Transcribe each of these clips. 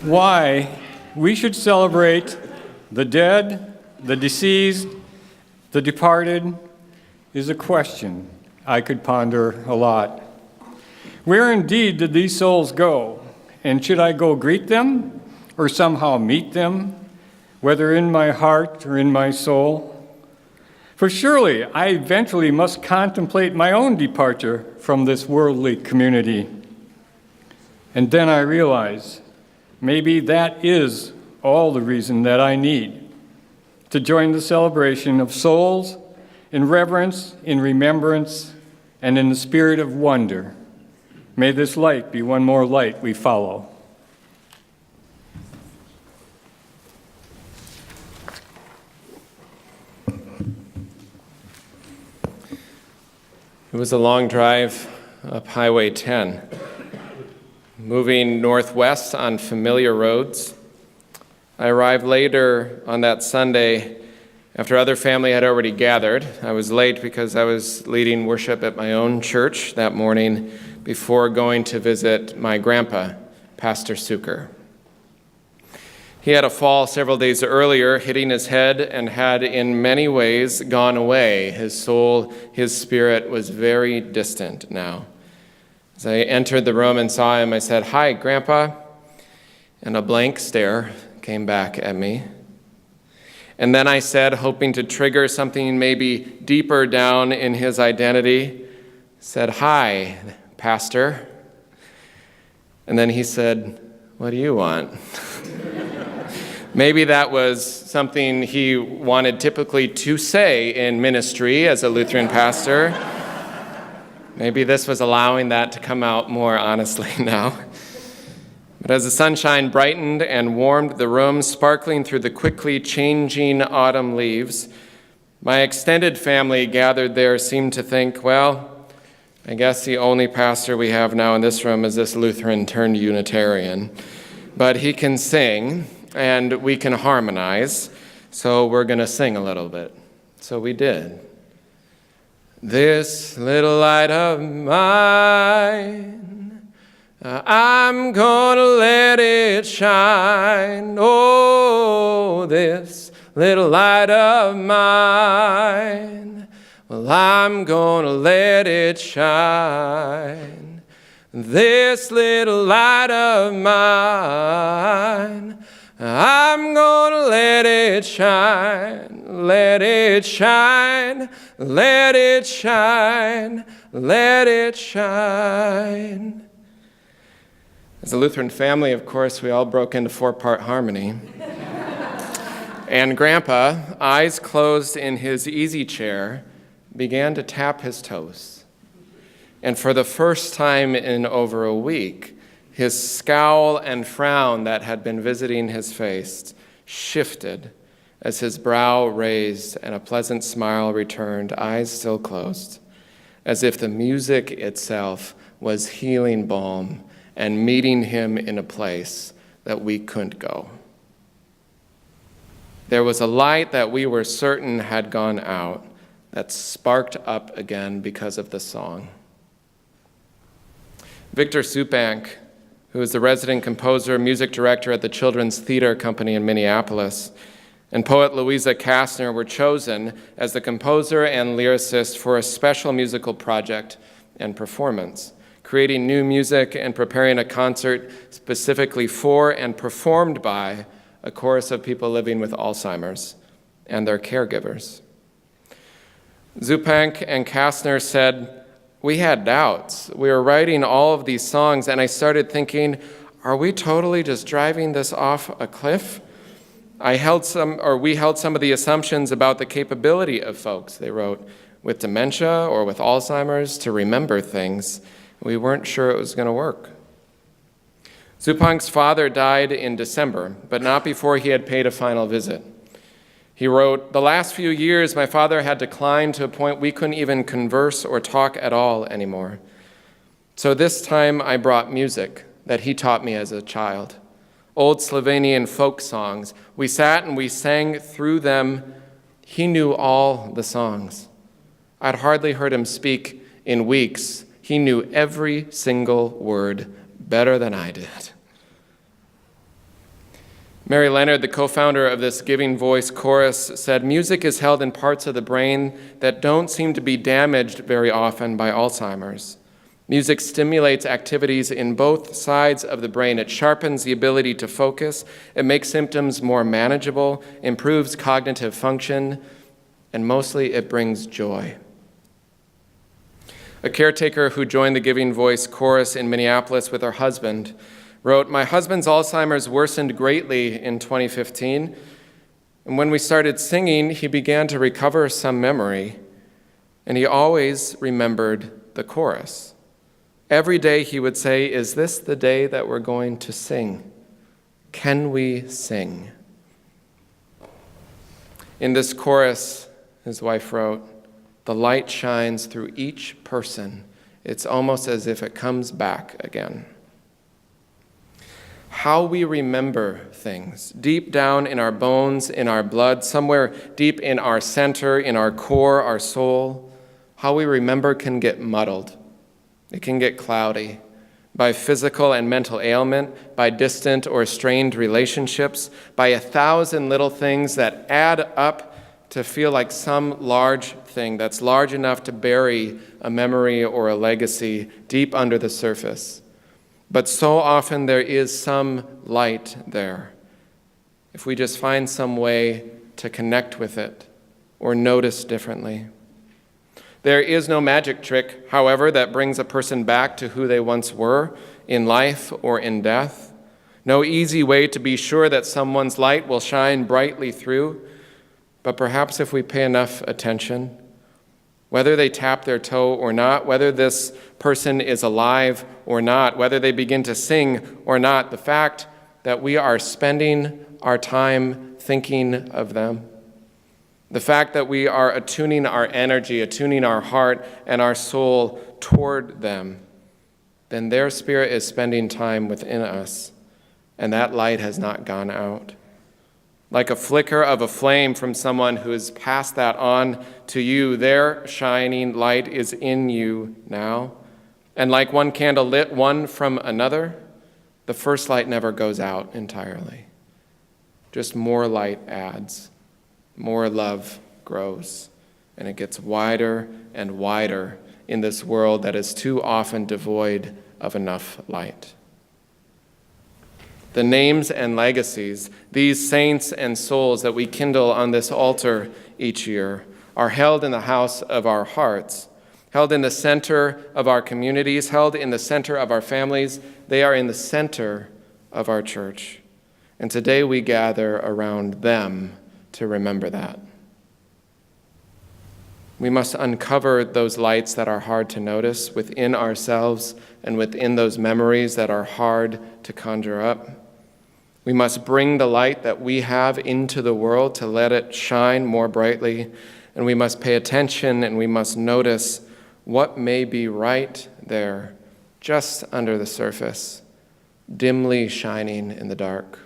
Why we should celebrate the dead, the deceased, the departed is a question I could ponder a lot. Where indeed did these souls go? And should I go greet them or somehow meet them, whether in my heart or in my soul? For surely I eventually must contemplate my own departure from this worldly community. And then I realize maybe that is all the reason that I need to join the celebration of souls in reverence, in remembrance, and in the spirit of wonder. May this light be one more light we follow. It was a long drive up Highway 10, moving northwest on familiar roads. I arrived later on that Sunday after other family had already gathered. I was late because I was leading worship at my own church that morning before going to visit my grandpa, Pastor Suker. He had a fall several days earlier, hitting his head, and had in many ways gone away. His soul, his spirit was very distant now. As I entered the room and saw him, I said, "Hi, Grandpa," and a blank stare came back at me. And then I said, hoping to trigger something maybe deeper down in his identity, said, "Hi, Pastor." And then he said, "What do you want?" Maybe that was something he wanted typically to say in ministry as a Lutheran pastor. Maybe this was allowing that to come out more honestly now. But as the sunshine brightened and warmed the room, sparkling through the quickly changing autumn leaves, my extended family gathered there seemed to think, well, I guess the only pastor we have now in this room is this Lutheran turned Unitarian. But he can sing, and we can harmonize, so we're going to sing a little bit. So we did. This little light of mine, I'm gonna let it shine. Oh, this little light of mine, well, I'm gonna let it shine. This little light of mine, I'm gonna let it shine, let it shine, let it shine, let it shine. As a Lutheran family, of course, we all broke into four-part harmony. And Grandpa, eyes closed in his easy chair, began to tap his toes. And for the first time in over a week, his scowl and frown that had been visiting his face shifted as his brow raised and a pleasant smile returned, eyes still closed, as if the music itself was healing balm and meeting him in a place that we couldn't go. There was a light that we were certain had gone out that sparked up again because of the song. Victor Supank, who is the resident composer, music director at the Children's Theater Company in Minneapolis, and poet Louisa Kastner were chosen as the composer and lyricist for a special musical project and performance, creating new music and preparing a concert specifically for and performed by a chorus of people living with Alzheimer's and their caregivers. Zupank and Kastner said, "We had doubts. We were writing all of these songs, and I started thinking, are we totally just driving this off a cliff? We held some of the assumptions about the capability of folks," they wrote, "with dementia or with Alzheimer's to remember things. We weren't sure it was going to work." Zupank's father died in December, but not before he had paid a final visit. He wrote, "The last few years, my father had declined to a point we couldn't even converse or talk at all anymore. So this time I brought music that he taught me as a child, old Slovenian folk songs. We sat and we sang through them. He knew all the songs. I'd hardly heard him speak in weeks. He knew every single word better than I did." Mary Leonard, the co-founder of this Giving Voice chorus, said, "Music is held in parts of the brain that don't seem to be damaged very often by Alzheimer's. Music stimulates activities in both sides of the brain. It sharpens the ability to focus. It makes symptoms more manageable, improves cognitive function, and mostly it brings joy." A caretaker who joined the Giving Voice chorus in Minneapolis with her husband wrote, "My husband's Alzheimer's worsened greatly in 2015, and when we started singing, he began to recover some memory, and he always remembered the chorus. Every day he would say, 'Is this the day that we're going to sing? Can we sing?'" In this chorus, his wife wrote, "The light shines through each person. It's almost as if it comes back again." How we remember things, deep down in our bones, in our blood, somewhere deep in our center, in our core, our soul, how we remember can get muddled. It can get cloudy by physical and mental ailment, by distant or strained relationships, by 1,000 little things that add up to feel like some large thing that's large enough to bury a memory or a legacy deep under the surface. But so often there is some light there, if we just find some way to connect with it or notice differently. There is no magic trick, however, that brings a person back to who they once were in life or in death. No easy way to be sure that someone's light will shine brightly through. But perhaps if we pay enough attention, whether they tap their toe or not, whether this person is alive or not, whether they begin to sing or not, the fact that we are spending our time thinking of them, the fact that we are attuning our energy, attuning our heart and our soul toward them, then their spirit is spending time within us, and that light has not gone out. Like a flicker of a flame from someone who has passed that on to you, their shining light is in you now. And like one candle lit one from another, the first light never goes out entirely. Just more light adds, more love grows, and it gets wider and wider in this world that is too often devoid of enough light. The names and legacies, these saints and souls that we kindle on this altar each year, are held in the house of our hearts, held in the center of our communities, held in the center of our families. They are in the center of our church. And today we gather around them to remember that. We must uncover those lights that are hard to notice within ourselves and within those memories that are hard to conjure up. We must bring the light that we have into the world to let it shine more brightly, and we must pay attention and we must notice what may be right there, just under the surface, dimly shining in the dark.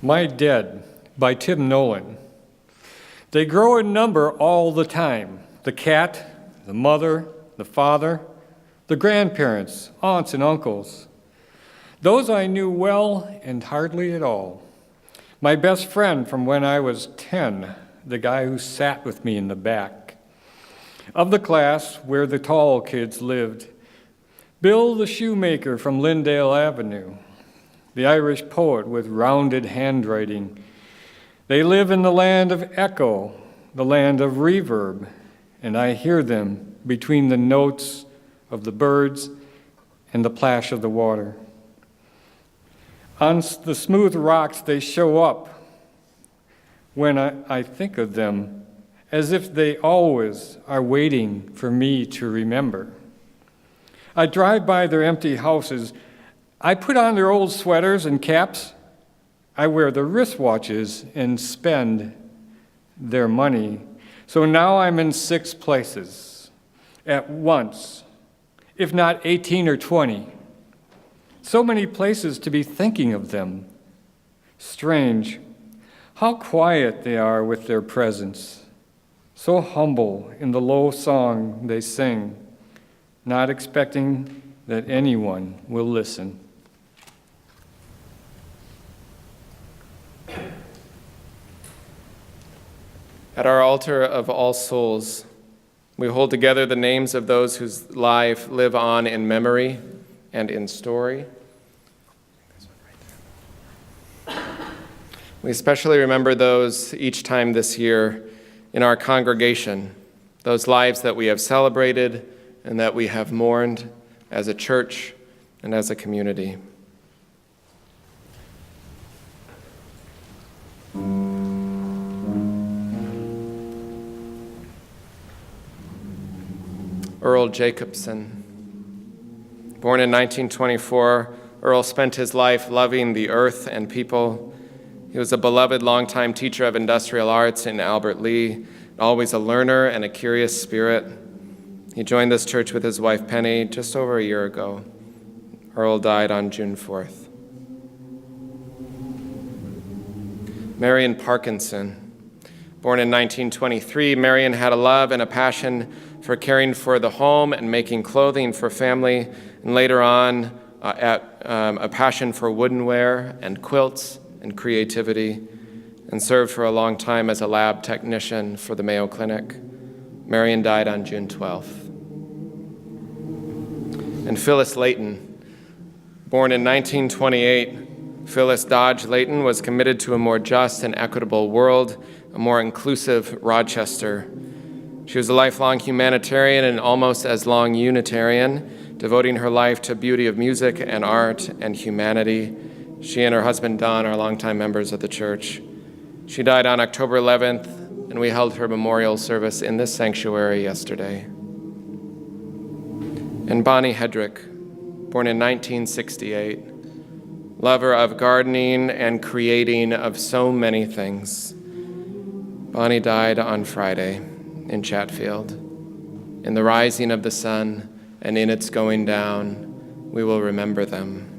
My Dead by Tim Nolan. They grow in number all the time. The cat, the mother, the father, the grandparents, aunts and uncles. Those I knew well and hardly at all. My best friend from when I was 10, the guy who sat with me in the back. Of the class where the tall kids lived, Bill the shoemaker from Lyndale Avenue, the Irish poet with rounded handwriting. They live in the land of echo, the land of reverb, and I hear them between the notes of the birds and the plash of the water. On the smooth rocks they show up when I think of them, as if they always are waiting for me to remember. I drive by their empty houses. I put on their old sweaters and caps. I wear the wristwatches and spend their money. So now I'm in 6 places at once, if not 18 or 20. So many places to be thinking of them. Strange. How quiet they are with their presence, so humble in the low song they sing, not expecting that anyone will listen. At our altar of all souls, we hold together the names of those whose life live on in memory and in story. We especially remember those each time this year in our congregation, those lives that we have celebrated and that we have mourned as a church and as a community. Earl Jacobson. Born in 1924, Earl spent his life loving the earth and people. He was a beloved longtime teacher of industrial arts in Albert Lea, always a learner and a curious spirit. He joined this church with his wife Penny just over a year ago. Earl died on June 4th. Marion Parkinson. Born in 1923, Marion had a love and a passion for caring for the home and making clothing for family, and later on a passion for woodenware and quilts and creativity, and served for a long time as a lab technician for the Mayo Clinic. Marion died on June 12th. And Phyllis Layton. Born in 1928, Phyllis Dodge Layton was committed to a more just and equitable world, a more inclusive Rochester. She was a lifelong humanitarian and almost as long Unitarian, devoting her life to beauty of music and art and humanity. She and her husband Don are longtime members of the church. She died on October 11th, and we held her memorial service in this sanctuary yesterday. And Bonnie Hedrick, born in 1968, lover of gardening and creating of so many things. Bonnie died on Friday in Chatfield. In the rising of the sun and in its going down, we will remember them.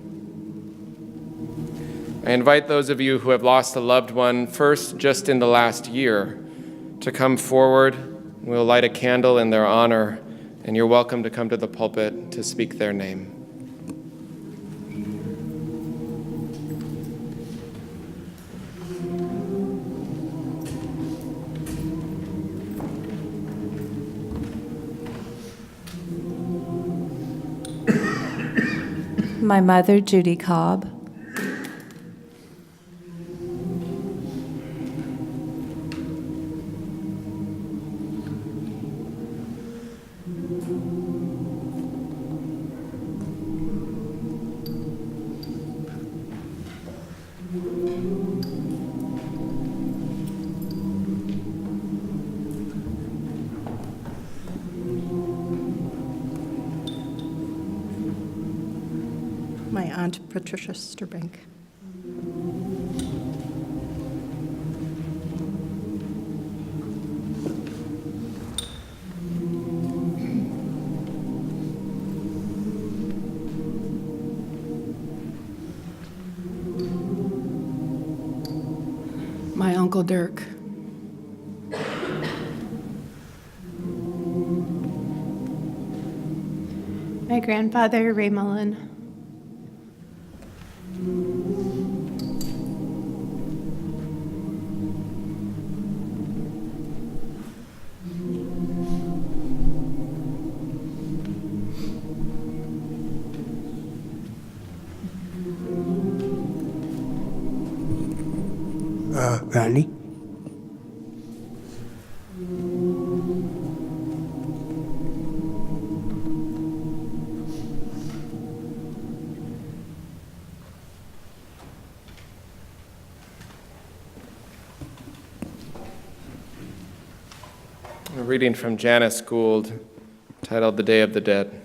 I invite those of you who have lost a loved one, first just in the last year, to come forward. We'll light a candle in their honor, and you're welcome to come to the pulpit to speak their name. My mother, Judy Cobb. My Aunt Patricia Sturbank. My Uncle Dirk. My grandfather, Ray Mullen. Randy? A reading from Janice Gould, titled The Day of the Dead.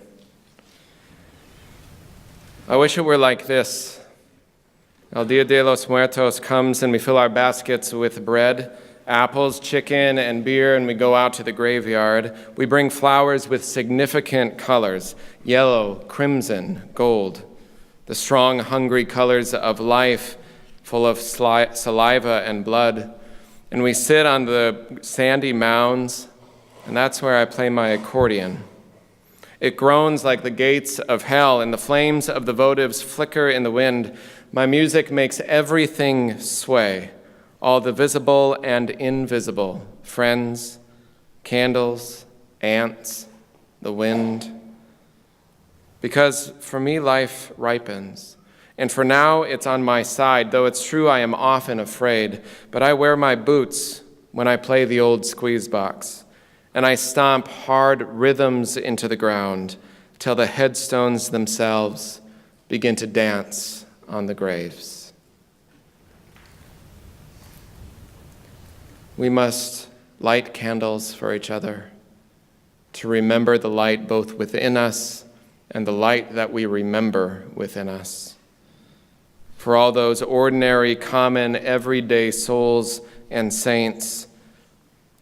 I wish it were like this. El Dia de los Muertos comes and we fill our baskets with bread, apples, chicken, and beer, and we go out to the graveyard. We bring flowers with significant colors, yellow, crimson, gold, the strong, hungry colors of life full of saliva and blood. And we sit on the sandy mounds, and that's where I play my accordion. It groans like the gates of hell, and the flames of the votives flicker in the wind. My music makes everything sway, all the visible and invisible, friends, candles, ants, the wind. Because for me, life ripens. And for now, it's on my side, though it's true I am often afraid. But I wear my boots when I play the old squeeze box, and I stomp hard rhythms into the ground till the headstones themselves begin to dance on the graves. We must light candles for each other to remember the light both within us and the light that we remember within us. For all those ordinary, common, everyday souls and saints,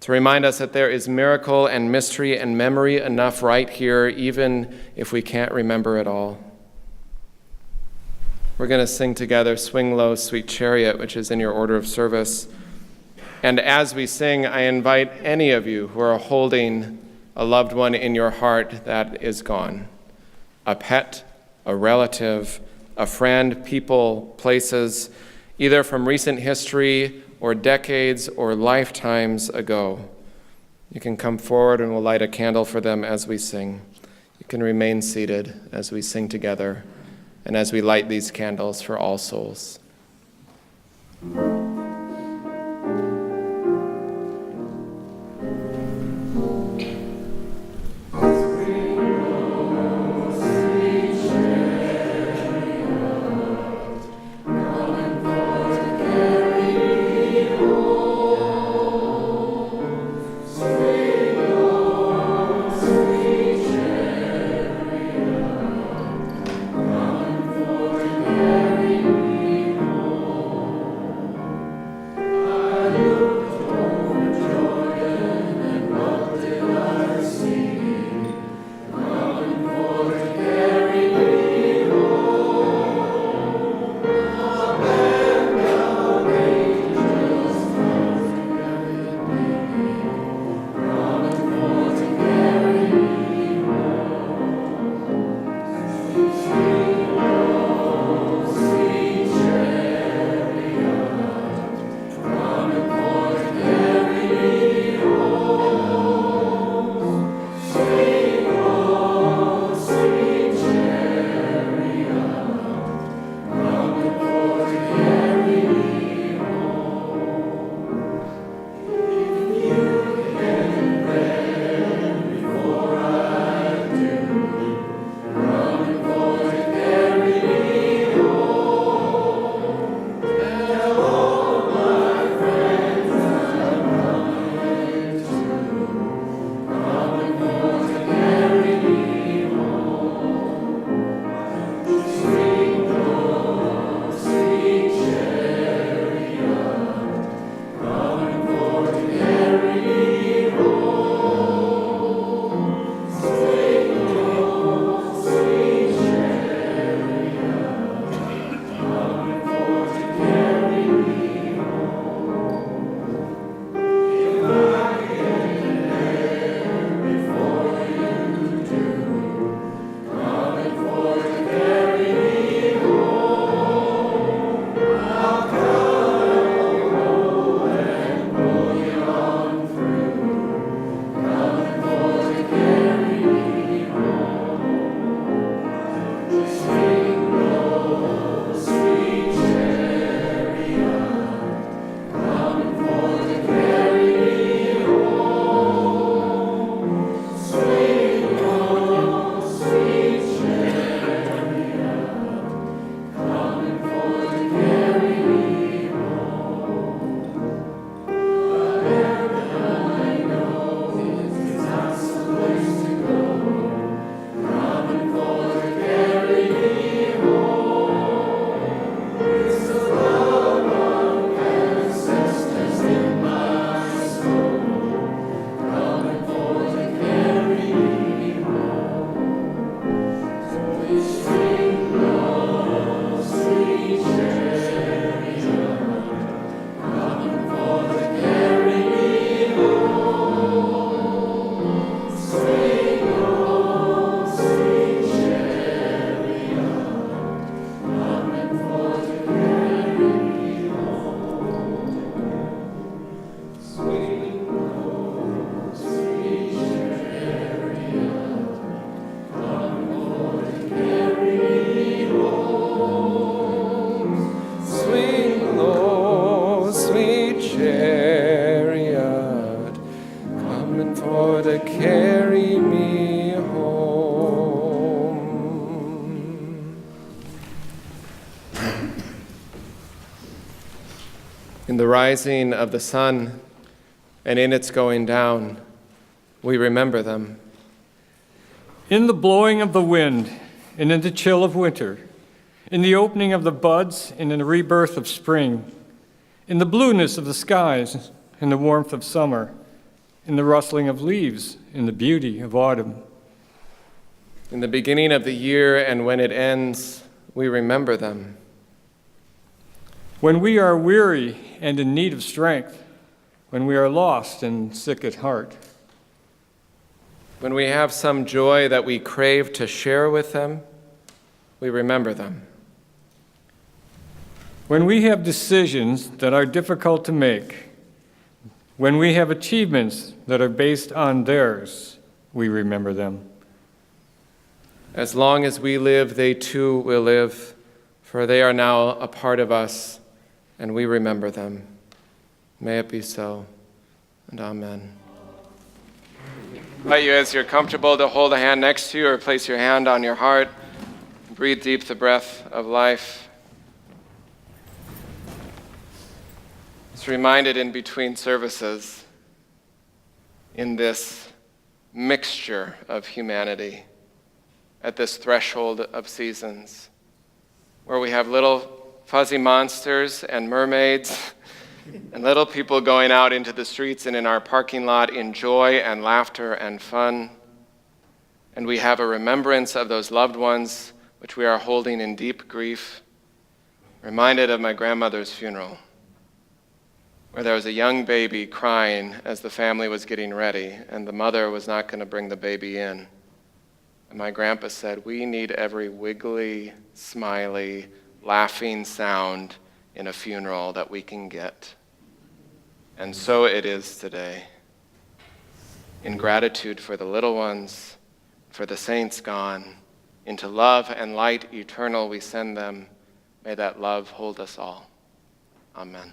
to remind us that there is miracle and mystery and memory enough right here, even if we can't remember it all. We're going to sing together Swing Low, Sweet Chariot, which is in your order of service. And as we sing, I invite any of you who are holding a loved one in your heart that is gone, a pet, a relative, a friend, people, places, either from recent history or decades or lifetimes ago. You can come forward and we'll light a candle for them as we sing. You can remain seated as we sing together and as we light these candles for all souls. for to carry me home. In the rising of the sun and in its going down, we remember them. In the blowing of the wind and in the chill of winter, in the opening of the buds and in the rebirth of spring, in the blueness of the skies and the warmth of summer, in the rustling of leaves, in the beauty of autumn. In the beginning of the year and when it ends, we remember them. When we are weary and in need of strength, when we are lost and sick at heart. When we have some joy that we crave to share with them, we remember them. When we have decisions that are difficult to make, when we have achievements that are based on theirs, we remember them. As long as we live, they too will live, for they are now a part of us, and we remember them. May it be so, and amen. I invite you, as you're comfortable, to hold a hand next to you or place your hand on your heart. Breathe deep the breath of life. It's reminded in between services, in this mixture of humanity, at this threshold of seasons, where we have little fuzzy monsters and mermaids and little people going out into the streets and in our parking lot in joy and laughter and fun. And we have a remembrance of those loved ones which we are holding in deep grief, reminded of my grandmother's funeral, where there was a young baby crying as the family was getting ready, and the mother was not going to bring the baby in. And my grandpa said, "We need every wiggly, smiley, laughing sound in a funeral that we can get." And so it is today. In gratitude for the little ones, for the saints gone, into love and light eternal we send them. May that love hold us all. Amen.